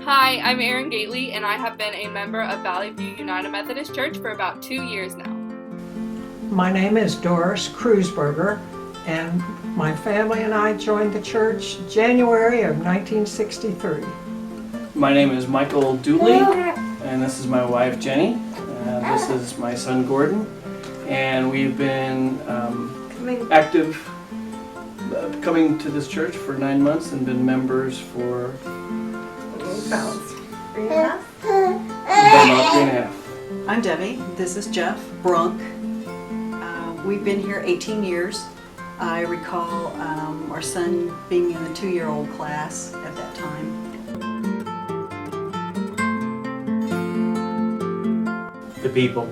Hi, I'm Erin Gately, and I have been a member of Valley View United Methodist Church for about 2 years now. My name is Doris Kreuzberger, and my family and I joined the church January of 1963. My name is Michael Dooley, and this is my wife Jenny. This is my son Gordon, and we've been active coming to this church for 9 months and been members for About 3.5. about 3.5. I'm Debbie. This is Jeff Brunk. We've been here 18 years. I recall our son being in the 2-year-old class at that time. The people.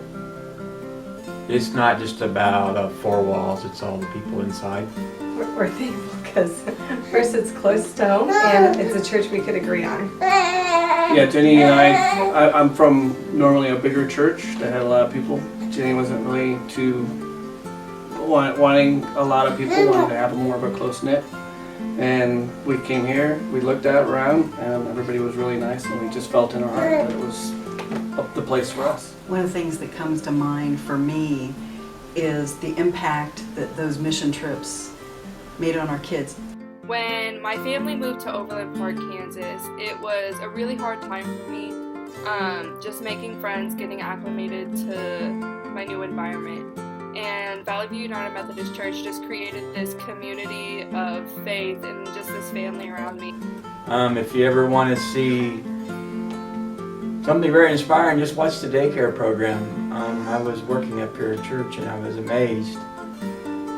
It's not just about four walls, it's all the people inside. We're thankful because first it's close to home and it's a church we could agree on. Yeah, Jenny and I'm from normally a bigger church that had a lot of people. Jenny wasn't really too wanting a lot of people, wanted to have more of a close knit. And we came here, we looked around, and everybody was really nice, and we just felt in our heart that it was the place for us. One of the things that comes to mind for me is the impact that those mission trips made on our kids. When my family moved to Overland Park, Kansas, it was a really hard time for me, just making friends, getting acclimated to my new environment. And Valley View United Methodist Church just created this community of faith and just this family around me. If you ever want to see something very inspiring, just watch the daycare program. I was working up here at church and I was amazed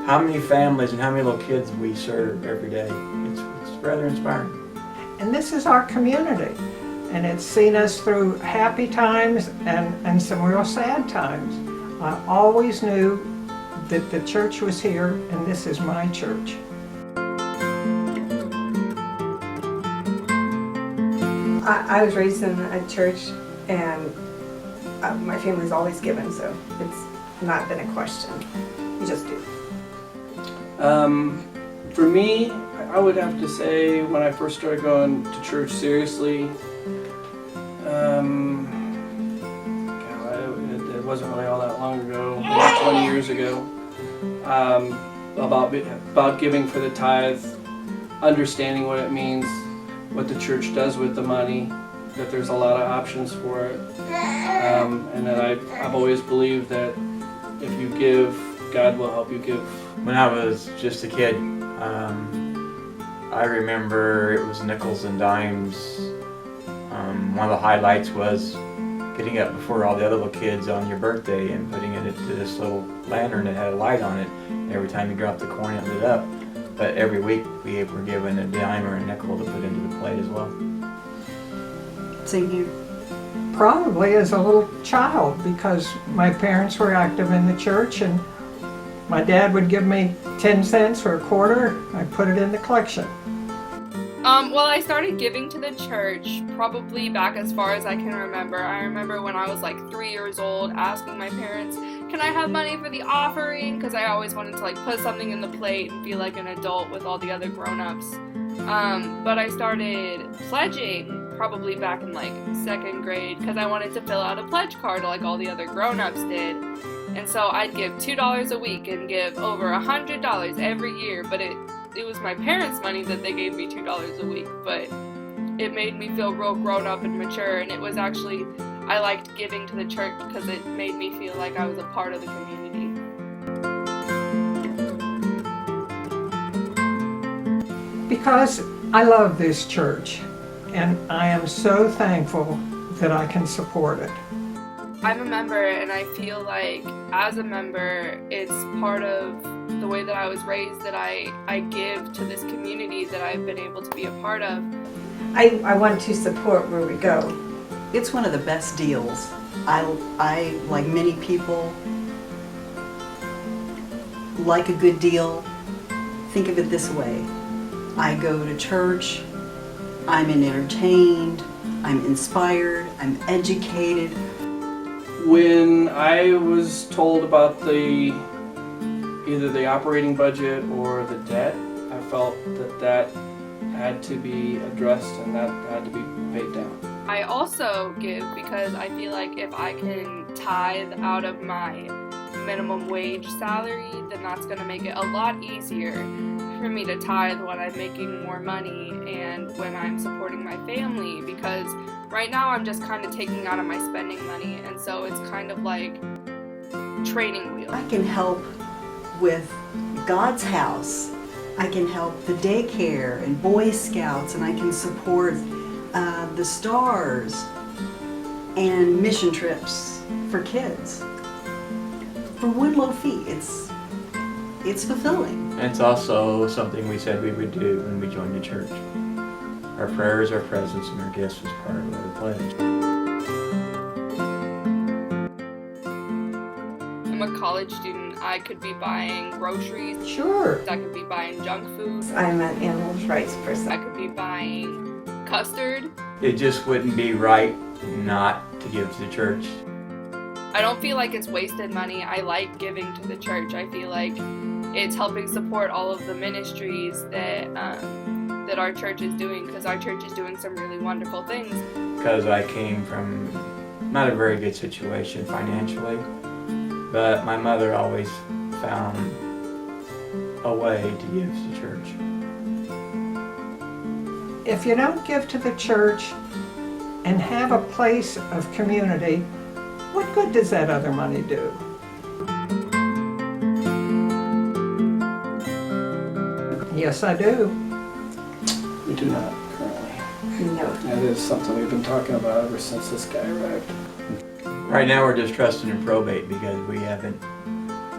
how many families and how many little kids we serve every day. It's rather inspiring. And this is our community, and it's seen us through happy times and some real sad times. I always knew that the church was here, and this is my church. I was raised in a church and my family's always given, so it's not been a question. We just do. For me, I would have to say when I first started going to church seriously, it wasn't really all that long ago, about 20 years ago, about giving for the tithe, understanding what it means, what the church does with the money, that there's a lot of options for it, and that I've always believed that if you give, God will help you give. When I was just a kid, I remember it was nickels and dimes. One of the highlights was getting up before all the other little kids on your birthday and putting it into this little lantern that had a light on it. Every time you dropped the coin, it lit up. But every week we were given a dime or a nickel to put into the plate as well. Same here. Probably as a little child, because my parents were active in the church, and my dad would give me 10 cents or a quarter. I put it in the collection. Well, I started giving to the church probably back as far as I can remember. I remember when I was like 3 years old asking my parents, can I have money for the offering? Because I always wanted to put something in the plate and feel like an adult with all the other grown-ups. But I started pledging probably back in second grade because I wanted to fill out a pledge card like all the other grown-ups did. And so I'd give $2 a week and give over $100 every year, but it was my parents' money that they gave me $2 a week, but it made me feel real grown up and mature, and it was actually, I liked giving to the church because it made me feel like I was a part of the community. Because I love this church, and I am so thankful that I can support it. I'm a member, and I feel like as a member, it's part of the way that I was raised, that I give to this community that I've been able to be a part of. I want to support where we go. It's one of the best deals. I like many people, like a good deal. Think of it this way. I go to church, I'm entertained, I'm inspired, I'm educated. When I was told about either the operating budget or the debt, I felt that had to be addressed and that had to be paid down. I also give because I feel like if I can tithe out of my minimum wage salary, then that's going to make it a lot easier for me to tithe when I'm making more money and when I'm supporting my family, because right now I'm just kind of taking out of my spending money, and so it's kind of like training wheels. I can help with God's house. I can help the daycare and Boy Scouts, and I can support the Stars and mission trips for kids. For one low fee, it's fulfilling. And it's also something we said we would do when we joined the church. Our prayers, our presence, and our gifts was part of our pledge. I'm a college student. I could be buying groceries. Sure. I could be buying junk food. I'm an animal rights person. I could be buying custard. It just wouldn't be right not to give to the church. I don't feel like it's wasted money. I like giving to the church. I feel like it's helping support all of the ministries that that our church is doing, because our church is doing some really wonderful things. Because I came from not a very good situation financially, but my mother always found a way to give to the church. If you don't give to the church and have a place of community, what good does that other money do? Yes, I do. We do not currently. No. That is something we've been talking about ever since this guy arrived. Right now we're just trusting in probate because we haven't,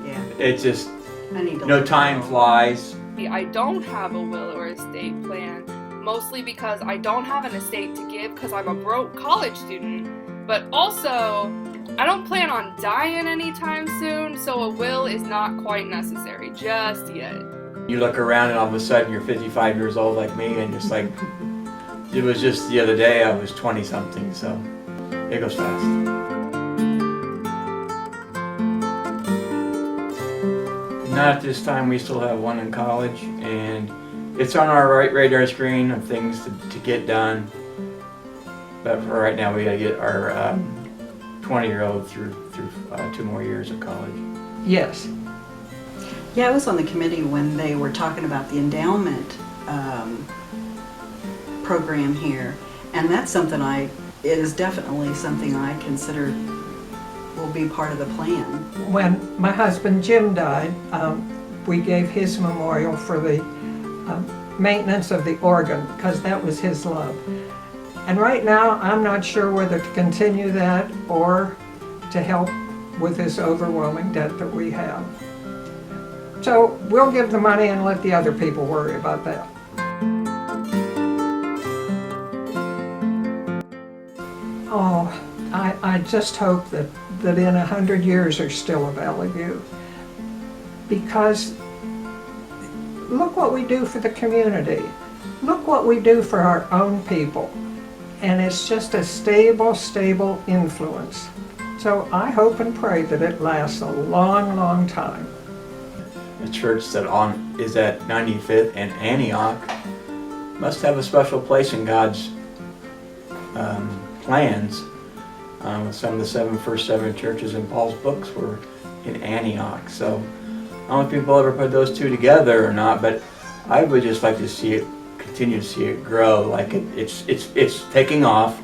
Yeah, it's just, I need to. no time flies. I don't have a will or estate plan, mostly because I don't have an estate to give because I'm a broke college student, but also I don't plan on dying anytime soon, so a will is not quite necessary just yet. You look around and all of a sudden you're 55 years old like me, and just like, it was just the other day I was 20 something, so it goes fast. Not at this time. We still have one in college, and it's on our radar screen of things to get done. But for right now, we gotta get our 20-year-old through 2 more years of college. Yes. Yeah, I was on the committee when they were talking about the endowment program here, and that's something it is definitely something I consider will be part of the plan. When my husband Jim died, we gave his memorial for the maintenance of the organ, because that was his love. And right now, I'm not sure whether to continue that or to help with this overwhelming debt that we have. So we'll give the money and let the other people worry about that. Oh, I just hope that in 100 years there's still a Valley View. Because look what we do for the community. Look what we do for our own people. And it's just a stable influence. So I hope and pray that it lasts a long, long time. A church that is at 95th and Antioch must have a special place in God's plans. Some of the first seven churches in Paul's books were in Antioch. So I don't know if people ever put those two together or not, but I would just like to see it, continue to see it grow. Like it's taking off.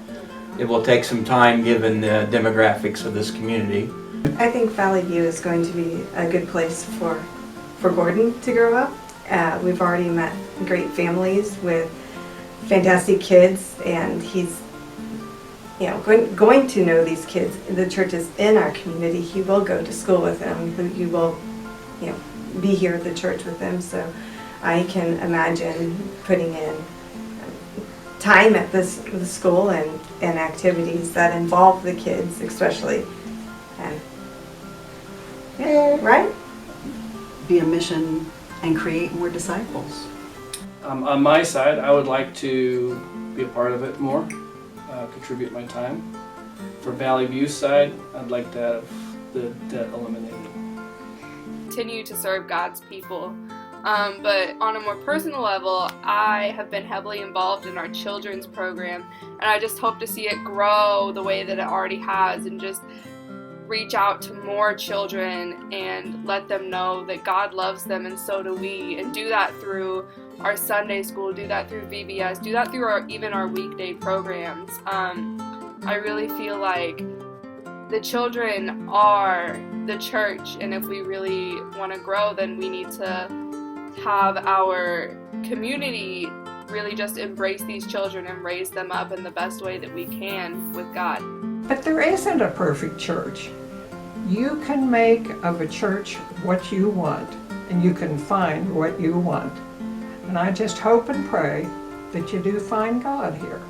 It will take some time given the demographics of this community. I think Valley View is going to be a good place for Gordon to grow up. We've already met great families with fantastic kids, and he's going to know these kids. The church is in our community. He will go to school with them. He will be here at the church with them. So I can imagine putting in time at the school and activities that involve the kids especially. And right? Be a mission and create more disciples. On my side, I would like to be a part of it more, contribute my time. For Valley View's side, I'd like to have the debt eliminated. Continue to serve God's people But on a more personal level, I have been heavily involved in our children's program, and I just hope to see it grow the way that it already has, and just reach out to more children and let them know that God loves them, and so do we, and do that through our Sunday school, do that through VBS, do that through even our weekday programs. I really feel like the children are the church, and if we really want to grow, then we need to have our community really just embrace these children and raise them up in the best way that we can with God. But there isn't a perfect church. You can make of a church what you want, and you can find what you want. And I just hope and pray that you do find God here.